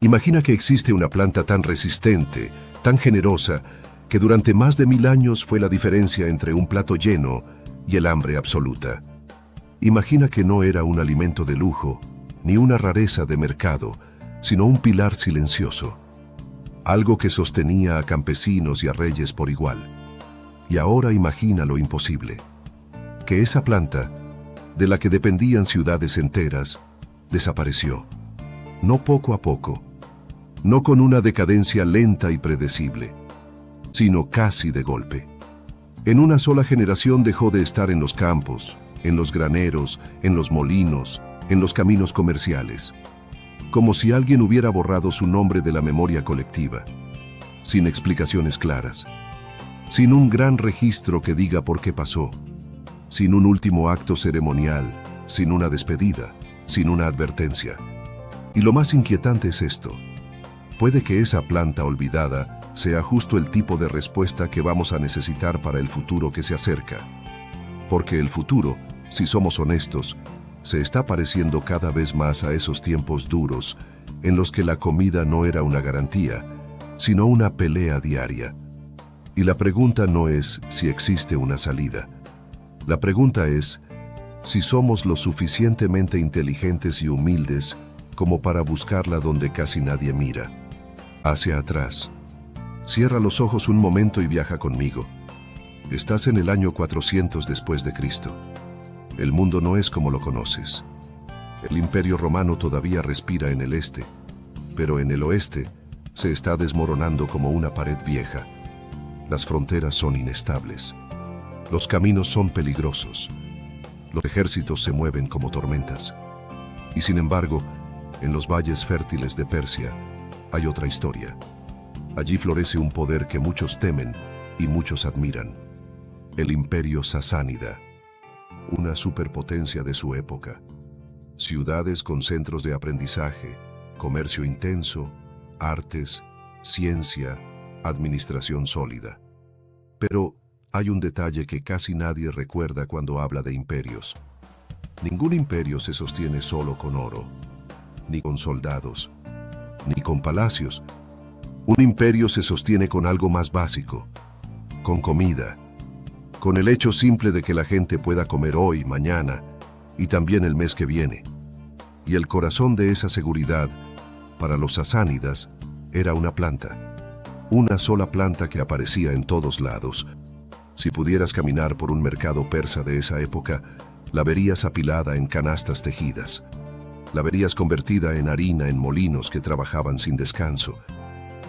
Imagina que existe una planta tan resistente, tan generosa, que durante más de 1000 años fue la diferencia entre un plato lleno y el hambre absoluta. Imagina que no era un alimento de lujo, ni una rareza de mercado, sino un pilar silencioso. Algo que sostenía a campesinos y a reyes por igual. Y ahora imagina lo imposible. Que esa planta, de la que dependían ciudades enteras, desapareció. No poco a poco, no con una decadencia lenta y predecible, sino casi de golpe. En una sola generación dejó de estar en los campos, en los graneros, en los molinos, en los caminos comerciales, como si alguien hubiera borrado su nombre de la memoria colectiva, sin explicaciones claras, sin un gran registro que diga por qué pasó, sin un último acto ceremonial, sin una despedida, sin una advertencia. Y lo más inquietante es esto. Puede que esa planta olvidada sea justo el tipo de respuesta que vamos a necesitar para el futuro que se acerca. Porque el futuro, si somos honestos, se está pareciendo cada vez más a esos tiempos duros en los que la comida no era una garantía, sino una pelea diaria. Y la pregunta no es si existe una salida. La pregunta es si somos lo suficientemente inteligentes y humildes como para buscarla donde casi nadie mira. Hacia atrás. Cierra los ojos un momento y viaja conmigo. Estás en el año 400 después de Cristo. El mundo no es como lo conoces. El Imperio Romano todavía respira en el este, pero en el oeste se está desmoronando como una pared vieja. Las fronteras son inestables. Los caminos son peligrosos. Los ejércitos se mueven como tormentas. Y sin embargo, en los valles fértiles de Persia hay otra historia. Allí florece un poder que muchos temen y muchos admiran. El Imperio Sasánida, una superpotencia de su época. Ciudades con centros de aprendizaje, comercio intenso, artes, ciencia, administración sólida. Pero hay un detalle que casi nadie recuerda cuando habla de imperios. Ningún imperio se sostiene solo con oro, ni con soldados, ni con palacios. Un imperio se sostiene con algo más básico, con comida, con el hecho simple de que la gente pueda comer hoy, mañana y también el mes que viene. Y el corazón de esa seguridad, para los sasánidas, era una planta. Una sola planta que aparecía en todos lados. Si pudieras caminar por un mercado persa de esa época, la verías apilada en canastas tejidas. La verías convertida en harina en molinos que trabajaban sin descanso.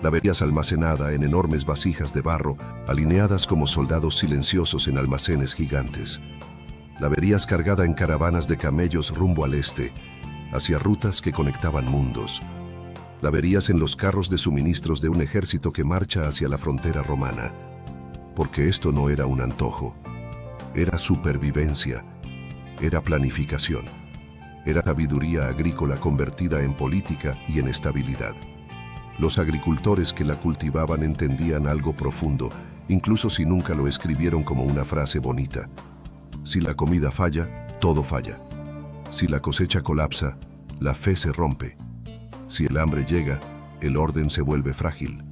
La verías almacenada en enormes vasijas de barro, alineadas como soldados silenciosos en almacenes gigantes. La verías cargada en caravanas de camellos rumbo al este, hacia rutas que conectaban mundos. La verías en los carros de suministros de un ejército que marcha hacia la frontera romana. Porque esto no era un antojo. Era supervivencia. Era planificación. Era sabiduría agrícola convertida en política y en estabilidad. Los agricultores que la cultivaban entendían algo profundo, incluso si nunca lo escribieron como una frase bonita. Si la comida falla, todo falla. Si la cosecha colapsa, la fe se rompe. Si el hambre llega, el orden se vuelve frágil.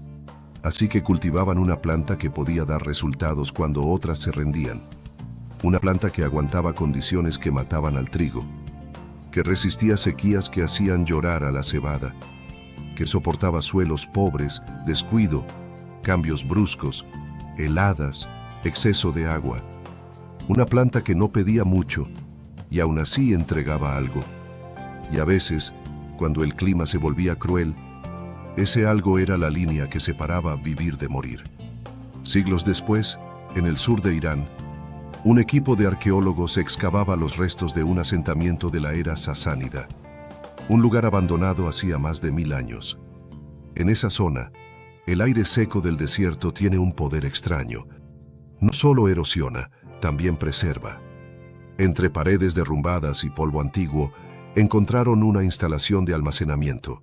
Así que cultivaban una planta que podía dar resultados cuando otras se rendían. Una planta que aguantaba condiciones que mataban al trigo, que resistía sequías que hacían llorar a la cebada, que soportaba suelos pobres, descuido, cambios bruscos, heladas, exceso de agua. Una planta que no pedía mucho y aún así entregaba algo. Y a veces, cuando el clima se volvía cruel, ese algo era la línea que separaba vivir de morir. Siglos después, en el sur de Irán, un equipo de arqueólogos excavaba los restos de un asentamiento de la era sasánida, un lugar abandonado hacía más de 1000 años. En esa zona, el aire seco del desierto tiene un poder extraño. No solo erosiona, también preserva. Entre paredes derrumbadas y polvo antiguo, encontraron una instalación de almacenamiento.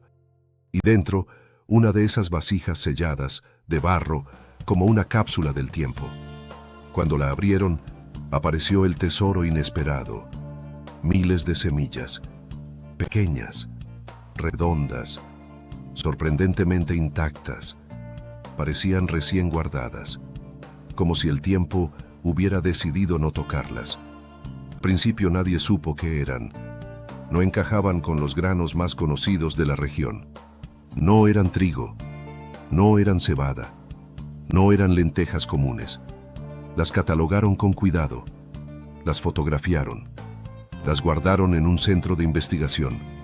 Y dentro, una de esas vasijas selladas, de barro, como una cápsula del tiempo. Cuando la abrieron, apareció el tesoro inesperado. Miles de semillas, pequeñas, redondas, sorprendentemente intactas. Parecían recién guardadas, como si el tiempo hubiera decidido no tocarlas. Al principio nadie supo qué eran. No encajaban con los granos más conocidos de la región. No eran trigo, no eran cebada, no eran lentejas comunes. Las catalogaron con cuidado, las fotografiaron, las guardaron en un centro de investigación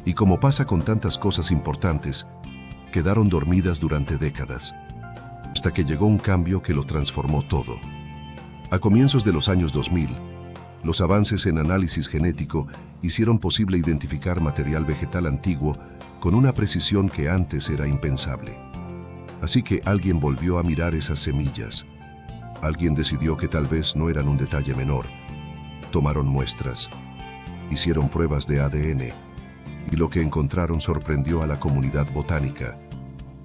y, como pasa con tantas cosas importantes, quedaron dormidas durante décadas, hasta que llegó un cambio que lo transformó todo. A comienzos de los años 2000, los avances en análisis genético hicieron posible identificar material vegetal antiguo con una precisión que antes era impensable. Así que alguien volvió a mirar esas semillas. Alguien decidió que tal vez no eran un detalle menor. Tomaron muestras, hicieron pruebas de ADN, y lo que encontraron sorprendió a la comunidad botánica.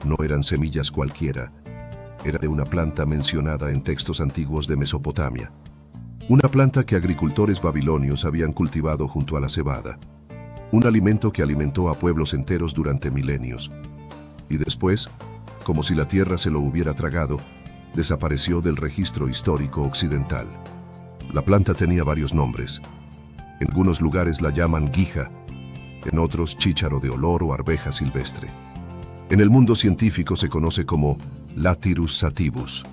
No eran semillas cualquiera, era de una planta mencionada en textos antiguos de Mesopotamia. Una planta que agricultores babilonios habían cultivado junto a la cebada. Un alimento que alimentó a pueblos enteros durante milenios. Y después, como si la tierra se lo hubiera tragado, desapareció del registro histórico occidental. La planta tenía varios nombres. En algunos lugares la llaman guija, en otros chícharo de olor o arveja silvestre. En el mundo científico se conoce como Lathyrus sativus.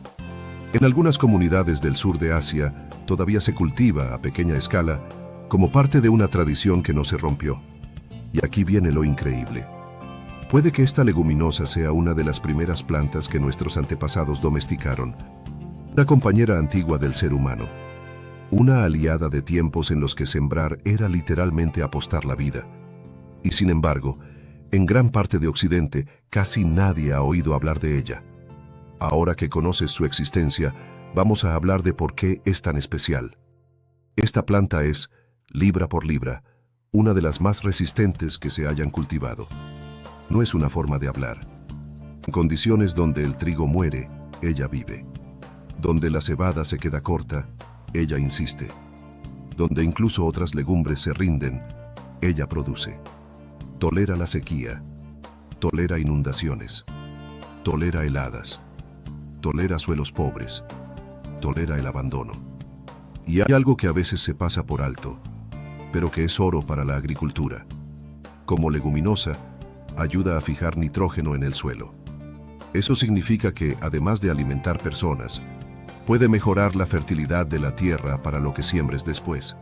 En algunas comunidades del sur de Asia todavía se cultiva a pequeña escala como parte de una tradición que no se rompió. Y aquí viene lo increíble. Puede que esta leguminosa sea una de las primeras plantas que nuestros antepasados domesticaron, una compañera antigua del ser humano, una aliada de tiempos en los que sembrar era literalmente apostar la vida. Y sin embargo, en gran parte de Occidente casi nadie ha oído hablar de ella. Ahora que conoces su existencia, vamos a hablar de por qué es tan especial. Esta planta es, libra por libra, una de las más resistentes que se hayan cultivado. No es una forma de hablar. En condiciones donde el trigo muere, ella vive. Donde la cebada se queda corta, ella insiste. Donde incluso otras legumbres se rinden, ella produce. Tolera la sequía, tolera inundaciones, tolera heladas, tolera suelos pobres, tolera el abandono. Y hay algo que a veces se pasa por alto, pero que es oro para la agricultura. Como leguminosa, ayuda a fijar nitrógeno en el suelo. Eso significa que, además de alimentar personas, puede mejorar la fertilidad de la tierra para lo que siembres después.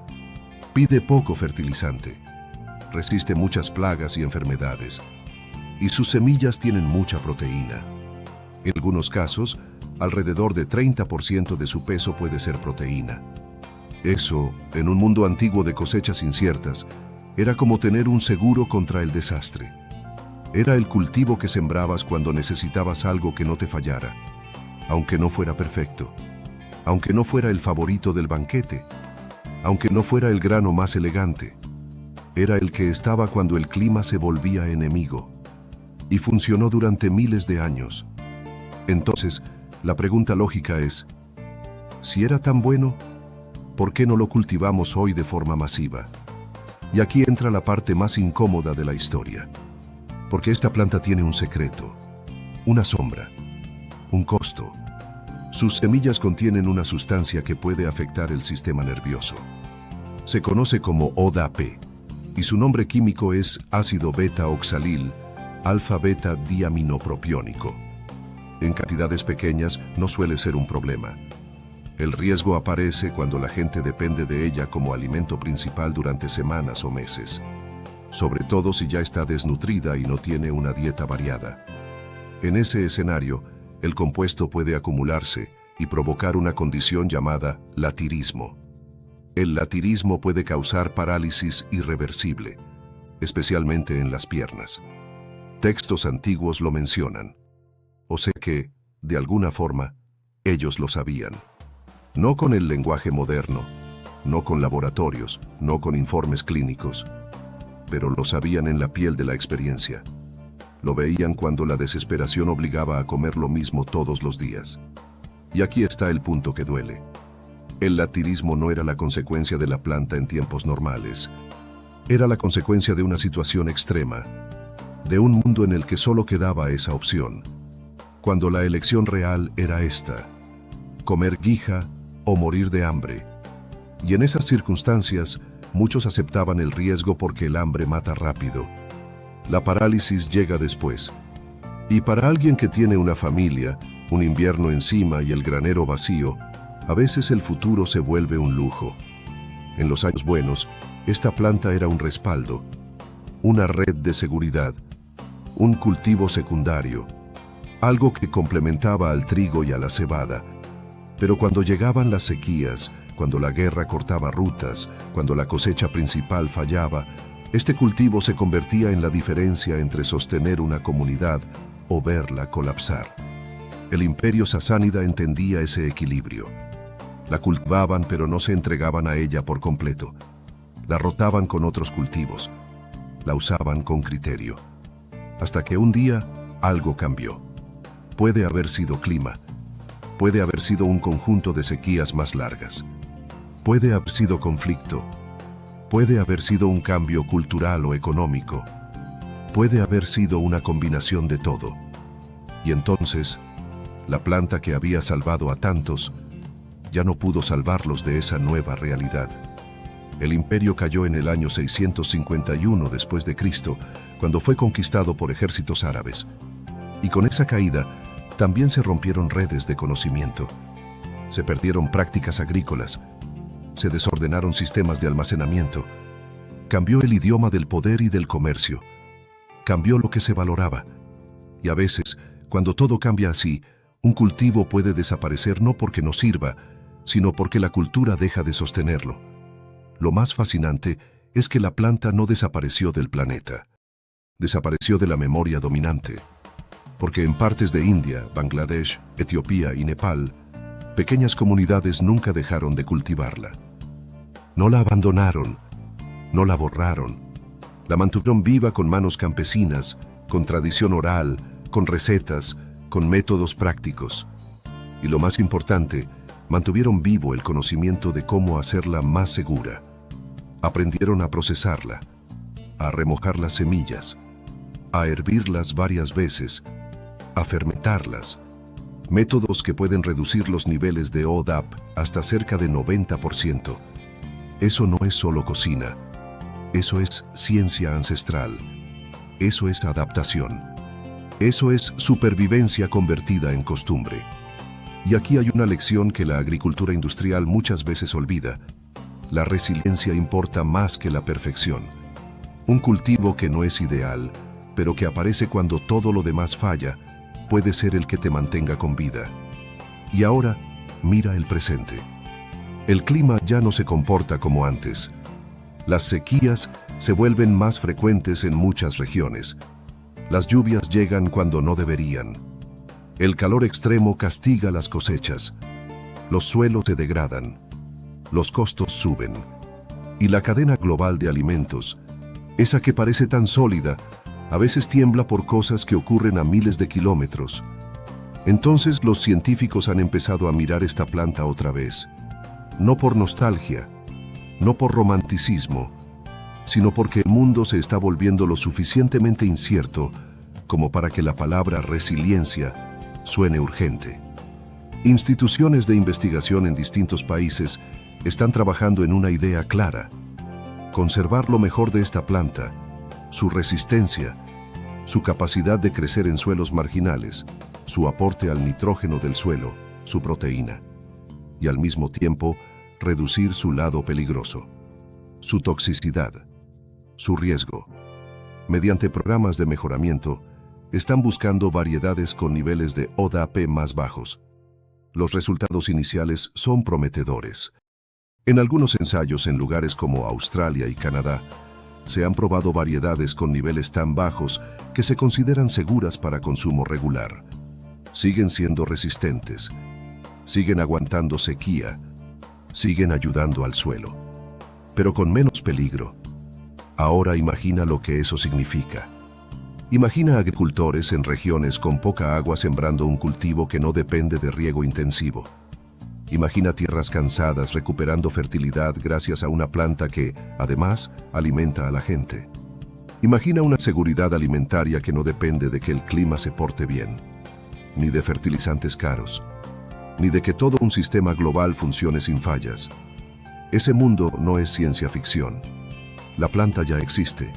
Pide poco fertilizante, resiste muchas plagas y enfermedades, y sus semillas tienen mucha proteína. En algunos casos, alrededor de 30% de su peso puede ser proteína. Eso, en un mundo antiguo de cosechas inciertas, era como tener un seguro contra el desastre. Era el cultivo que sembrabas cuando necesitabas algo que no te fallara, aunque no fuera perfecto, aunque no fuera el favorito del banquete, aunque no fuera el grano más elegante. Era el que estaba cuando el clima se volvía enemigo, y funcionó durante miles de años. Entonces, la pregunta lógica es, si era tan bueno, ¿por qué no lo cultivamos hoy de forma masiva? Y aquí entra la parte más incómoda de la historia. Porque esta planta tiene un secreto, una sombra, un costo. Sus semillas contienen una sustancia que puede afectar el sistema nervioso. Se conoce como ODAP, y su nombre químico es ácido beta-oxalil, alfa-beta-diaminopropiónico. En cantidades pequeñas no suele ser un problema. El riesgo aparece cuando la gente depende de ella como alimento principal durante semanas o meses, sobre todo si ya está desnutrida y no tiene una dieta variada. En ese escenario, el compuesto puede acumularse y provocar una condición llamada lathirismo. El lathirismo puede causar parálisis irreversible, especialmente en las piernas. Textos antiguos lo mencionan. O sea que, de alguna forma, ellos lo sabían. No con el lenguaje moderno, no con laboratorios, no con informes clínicos, pero lo sabían en la piel de la experiencia. Lo veían cuando la desesperación obligaba a comer lo mismo todos los días. Y aquí está el punto que duele. El lathirismo no era la consecuencia de la planta en tiempos normales. Era la consecuencia de una situación extrema. de un mundo en el que solo quedaba esa opción, cuando la elección real era esta: comer guija o morir de hambre. Y en esas circunstancias, muchos aceptaban el riesgo porque el hambre mata rápido. La parálisis llega después. Y para alguien que tiene una familia, un invierno encima y el granero vacío, a veces el futuro se vuelve un lujo. En los años buenos, esta planta era un respaldo, una red de seguridad, un cultivo secundario, algo que complementaba al trigo y a la cebada. Pero cuando llegaban las sequías, cuando la guerra cortaba rutas, cuando la cosecha principal fallaba, este cultivo se convertía en la diferencia entre sostener una comunidad o verla colapsar. El imperio sasánida entendía ese equilibrio. La cultivaban, pero no se entregaban a ella por completo. La rotaban con otros cultivos. La usaban con criterio. Hasta que un día algo cambió. Puede haber sido clima. Puede haber sido un conjunto de sequías más largas. Puede haber sido conflicto. Puede haber sido un cambio cultural o económico. Puede haber sido una combinación de todo. Y entonces, la planta que había salvado a tantos ya no pudo salvarlos de esa nueva realidad. El imperio cayó en el año 651 después de Cristo, cuando fue conquistado por ejércitos árabes. Y con esa caída, también se rompieron redes de conocimiento. Se perdieron prácticas agrícolas. Se desordenaron sistemas de almacenamiento. Cambió el idioma del poder y del comercio. Cambió lo que se valoraba. Y a veces, cuando todo cambia así, un cultivo puede desaparecer no porque no sirva, sino porque la cultura deja de sostenerlo. Lo más fascinante es que la planta no desapareció del planeta. Desapareció de la memoria dominante. Porque en partes de India, Bangladesh, Etiopía y Nepal, pequeñas comunidades nunca dejaron de cultivarla. No la abandonaron, no la borraron. La mantuvieron viva con manos campesinas, con tradición oral, con recetas, con métodos prácticos. Y lo más importante, mantuvieron vivo el conocimiento de cómo hacerla más segura. Aprendieron a procesarla, a remojar las semillas, a hervirlas varias veces, a fermentarlas. Métodos que pueden reducir los niveles de ODAP hasta cerca de 90%. Eso no es solo cocina. Eso es ciencia ancestral. Eso es adaptación. Eso es supervivencia convertida en costumbre. Y aquí hay una lección que la agricultura industrial muchas veces olvida. La resiliencia importa más que la perfección. Un cultivo que no es ideal, pero que aparece cuando todo lo demás falla, puede ser el que te mantenga con vida. Y ahora, mira el presente. El clima ya no se comporta como antes. Las sequías se vuelven más frecuentes en muchas regiones. Las lluvias llegan cuando no deberían. El calor extremo castiga las cosechas. Los suelos se degradan. Los costos suben. Y la cadena global de alimentos, esa que parece tan sólida, a veces tiembla por cosas que ocurren a miles de kilómetros. Entonces los científicos han empezado a mirar esta planta otra vez. No por nostalgia, no por romanticismo, sino porque el mundo se está volviendo lo suficientemente incierto como para que la palabra resiliencia suene urgente. Instituciones de investigación en distintos países están trabajando en una idea clara: conservar lo mejor de esta planta, su resistencia, su capacidad de crecer en suelos marginales, su aporte al nitrógeno del suelo, su proteína, y al mismo tiempo reducir su lado peligroso, su toxicidad, su riesgo. Mediante programas de mejoramiento, están buscando variedades con niveles de ODAP más bajos. Los resultados iniciales son prometedores. En algunos ensayos en lugares como Australia y Canadá, se han probado variedades con niveles tan bajos que se consideran seguras para consumo regular. Siguen siendo resistentes, siguen aguantando sequía, siguen ayudando al suelo, pero con menos peligro. Ahora imagina lo que eso significa. Imagina agricultores en regiones con poca agua sembrando un cultivo que no depende de riego intensivo. Imagina tierras cansadas recuperando fertilidad gracias a una planta que, además, alimenta a la gente. Imagina una seguridad alimentaria que no depende de que el clima se porte bien, ni de fertilizantes caros, ni de que todo un sistema global funcione sin fallas. Ese mundo no es ciencia ficción. La planta ya existe.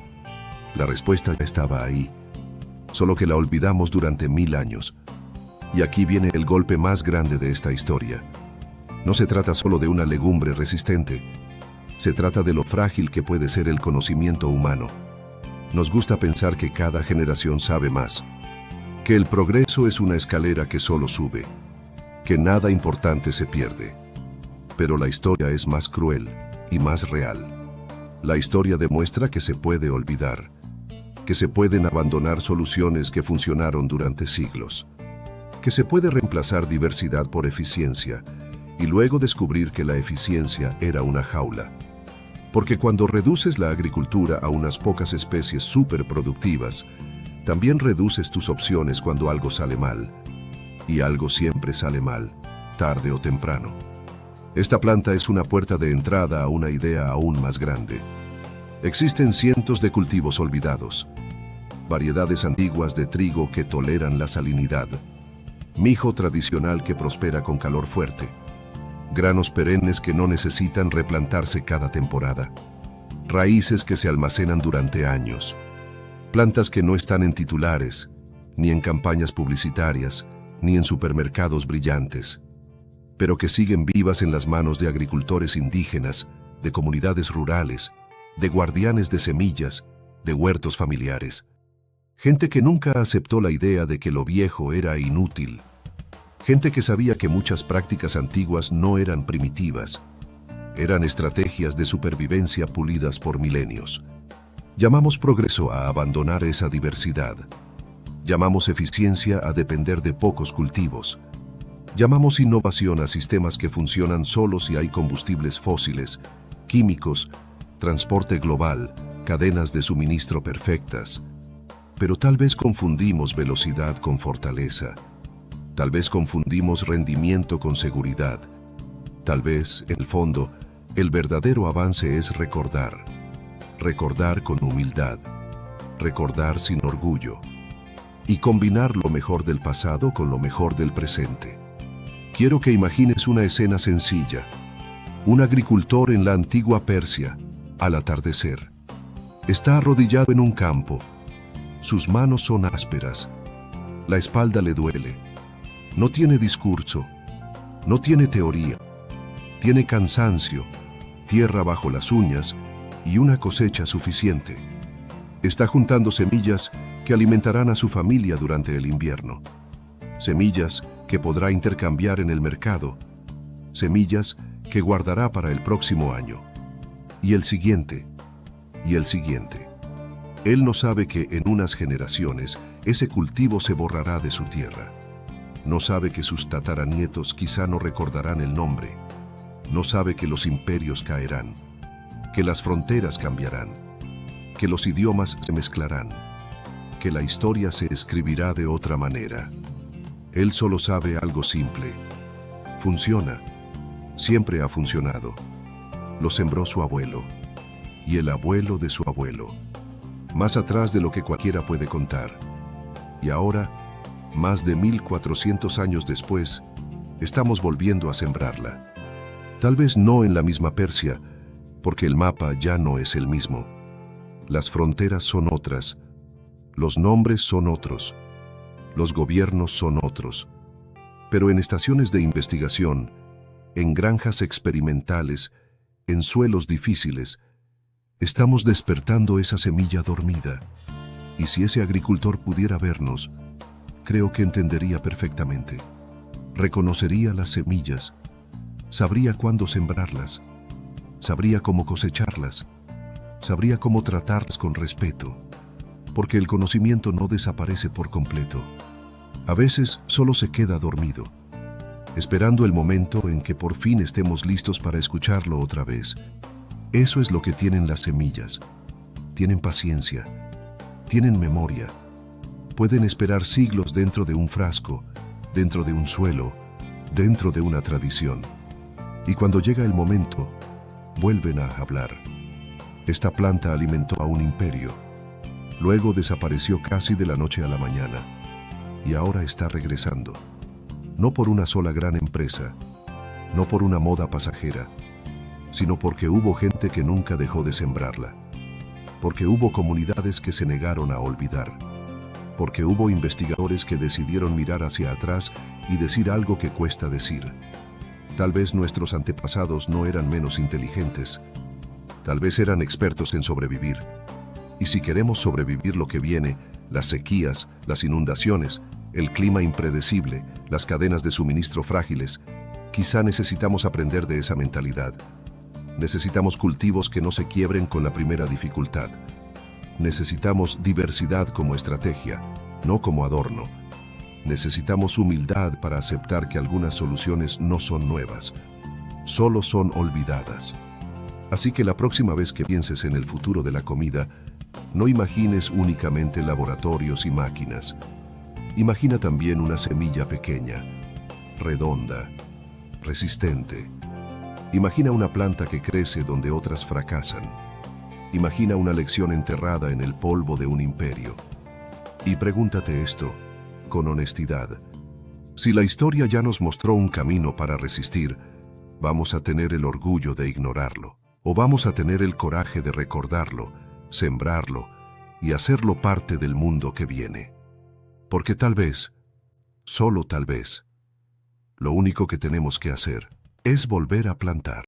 La respuesta ya estaba ahí, solo que la olvidamos durante 1000 años. Y aquí viene el golpe más grande de esta historia. No se trata solo de una legumbre resistente. Se trata de lo frágil que puede ser el conocimiento humano. Nos gusta pensar que cada generación sabe más, que el progreso es una escalera que solo sube, que nada importante se pierde. Pero la historia es más cruel y más real. La historia demuestra que se puede olvidar, que se pueden abandonar soluciones que funcionaron durante siglos, que se puede reemplazar diversidad por eficiencia y luego descubrir que la eficiencia era una jaula. Porque cuando reduces la agricultura a unas pocas especies superproductivas, también reduces tus opciones cuando algo sale mal. Y algo siempre sale mal, tarde o temprano. Esta planta es una puerta de entrada a una idea aún más grande. Existen cientos de cultivos olvidados, variedades antiguas de trigo que toleran la salinidad, mijo tradicional que prospera con calor fuerte, granos perennes que no necesitan replantarse cada temporada, raíces que se almacenan durante años, plantas que no están en titulares, ni en campañas publicitarias, ni en supermercados brillantes, pero que siguen vivas en las manos de agricultores indígenas, de comunidades rurales, de guardianes de semillas, de huertos familiares. Gente que nunca aceptó la idea de que lo viejo era inútil. Gente que sabía que muchas prácticas antiguas no eran primitivas. Eran estrategias de supervivencia pulidas por milenios. Llamamos progreso a abandonar esa diversidad. Llamamos eficiencia a depender de pocos cultivos. Llamamos innovación a sistemas que funcionan solo si hay combustibles fósiles, químicos, transporte global, cadenas de suministro perfectas. Pero tal vez confundimos velocidad con fortaleza. Tal vez confundimos rendimiento con seguridad. Tal vez, en el fondo, el verdadero avance es recordar. Recordar con humildad. Recordar sin orgullo. Y combinar lo mejor del pasado con lo mejor del presente. Quiero que imagines una escena sencilla. Un agricultor en la antigua Persia, al atardecer. Está arrodillado en un campo. Sus manos son ásperas. La espalda le duele. No tiene discurso. No tiene teoría. Tiene cansancio, tierra bajo las uñas y una cosecha suficiente. Está juntando semillas que alimentarán a su familia durante el invierno. Semillas que podrá intercambiar en el mercado. Semillas que guardará para el próximo año. Y el siguiente. Y el siguiente. Él no sabe que en unas generaciones ese cultivo se borrará de su tierra. No sabe que sus tataranietos quizá no recordarán el nombre. No sabe que los imperios caerán, que las fronteras cambiarán, que los idiomas se mezclarán, que la historia se escribirá de otra manera. Él solo sabe algo simple. Funciona. Siempre ha funcionado. Lo sembró su abuelo, y el abuelo de su abuelo, más atrás de lo que cualquiera puede contar. Y ahora, más de 1400 años después, estamos volviendo a sembrarla. Tal vez no en la misma Persia, porque el mapa ya no es el mismo. Las fronteras son otras, los nombres son otros, los gobiernos son otros. Pero en estaciones de investigación, en granjas experimentales, en suelos difíciles, estamos despertando esa semilla dormida. Y si ese agricultor pudiera vernos, creo que entendería perfectamente. Reconocería las semillas, sabría cuándo sembrarlas, sabría cómo cosecharlas, sabría cómo tratarlas con respeto, porque el conocimiento no desaparece por completo. A veces solo se queda dormido, esperando el momento en que por fin estemos listos para escucharlo otra vez. Eso es lo que tienen las semillas. Tienen paciencia, tienen memoria. Pueden esperar siglos dentro de un frasco, dentro de un suelo, dentro de una tradición. Y cuando llega el momento, vuelven a hablar. Esta planta alimentó a un imperio. Luego desapareció casi de la noche a la mañana y ahora está regresando. No por una sola gran empresa, no por una moda pasajera, sino porque hubo gente que nunca dejó de sembrarla, porque hubo comunidades que se negaron a olvidar, porque hubo investigadores que decidieron mirar hacia atrás y decir algo que cuesta decir. Tal vez nuestros antepasados no eran menos inteligentes, tal vez eran expertos en sobrevivir. Y si queremos sobrevivir lo que viene, las sequías, las inundaciones, el clima impredecible, las cadenas de suministro frágiles, quizá necesitamos aprender de esa mentalidad. Necesitamos cultivos que no se quiebren con la primera dificultad. Necesitamos diversidad como estrategia, no como adorno. Necesitamos humildad para aceptar que algunas soluciones no son nuevas, solo son olvidadas. Así que la próxima vez que pienses en el futuro de la comida, no imagines únicamente laboratorios y máquinas. Imagina también una semilla pequeña, redonda, resistente. Imagina una planta que crece donde otras fracasan. Imagina una lección enterrada en el polvo de un imperio. Y pregúntate esto, con honestidad. Si la historia ya nos mostró un camino para resistir, ¿vamos a tener el orgullo de ignorarlo? ¿O vamos a tener el coraje de recordarlo, sembrarlo y hacerlo parte del mundo que viene? Porque tal vez, solo tal vez, lo único que tenemos que hacer es volver a plantar.